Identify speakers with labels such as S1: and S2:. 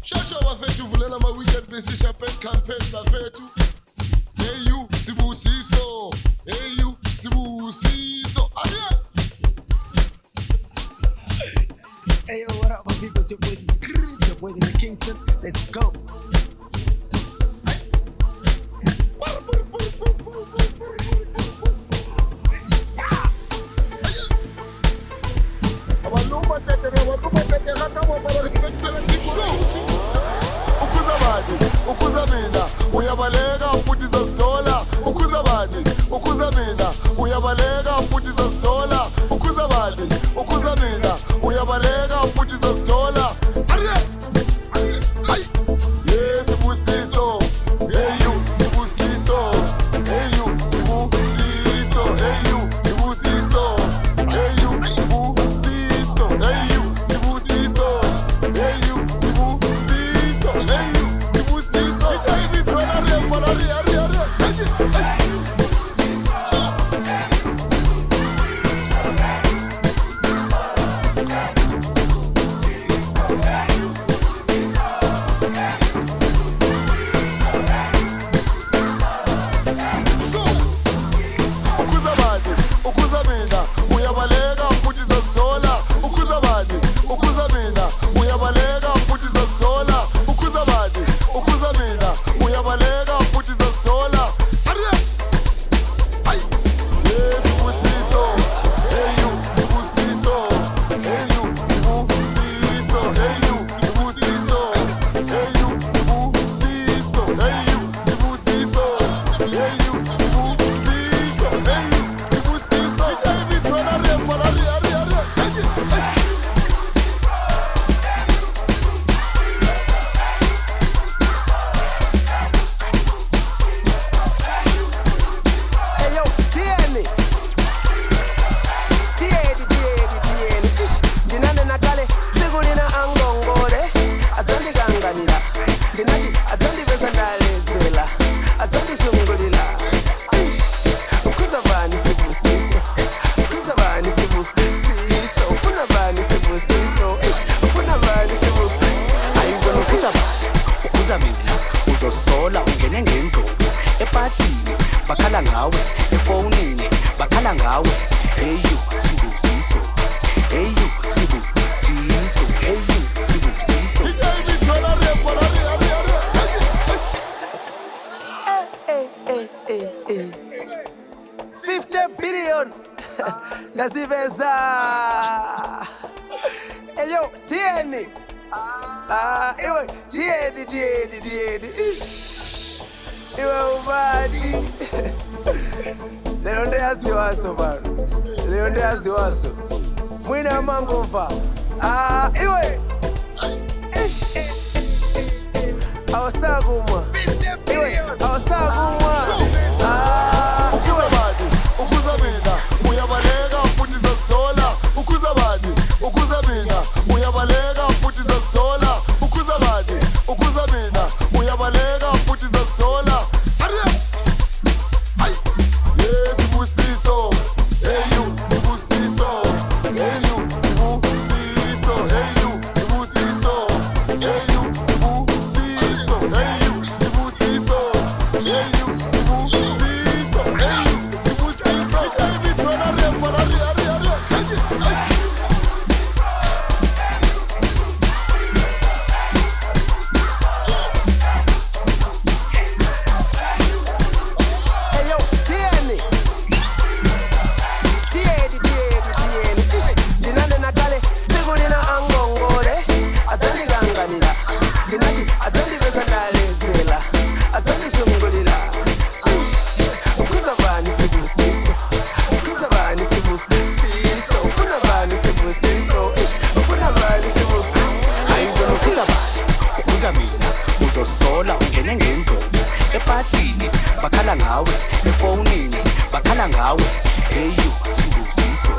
S1: Shasha bafethu vulela ma weekend business champagne campaign bafethu. Hey you Sibusiso. Hey you Sibusiso.
S2: Hey yo, what up my people? It's your boys is Krrr, it's your boys is Kingston. Let's go.
S1: Ukuza mina uyabaleka futhi zokuthola ukuza bani ukuza mina uyabaleka futhi zokuthola ukuza bani ukuza mina uyabaleka futhi zokuthola hey Sibusiso hey you Sibusiso hey you Sibusiso hey you Sibusiso hey you Sibusiso hey you Sibusiso hey you Sibusiso hey you Sibusiso itayibi thola refa la ukuza mina uyabaleka futhi zokuthola ukuza bani ukuza mina uyabaleka futhi zokuthola ukuza bani ukuza mina uyabaleka futhi zokuthola hey Sibusiso hey you Sibusiso hey you Sibusiso hey you Sibusiso hey you Sibusiso hey you Sibusiso hey you Sibusiso hey you
S3: uzosola ungene ngendlovu epatini bakhala ngawe efonini bakhala ngawe hey you Sibusiso hey you Sibusiso hey you Sibusiso
S1: itayibi thola refa la
S2: 50 billion. Nasiveza. Hey yo, Tieni. Iwe Tieni. Ish. Iwe ubadi. Leo ndeyaziwaso bana. Leo ndeyaziwaso. Mwina mangomfa. Iwe. Ish. Awasaguma. Iwe. Awasaguma.
S1: ukuza bani ukuza mina uyabaleka futhi zokuthola ukuza bani ukuza mina uyabaleka futhi zokuthola ukuza bani ukuza mina uyabaleka futhi zokuthola hey Sibusiso hey you Sibusiso hey you Sibusiso hey you Sibusiso hey you Sibusiso hey you Sibusiso hey you Sibusiso
S3: uzosola ungene ngendlovu epatini bakhala ngawe efonini bakhala ngawe hey you Sibusiso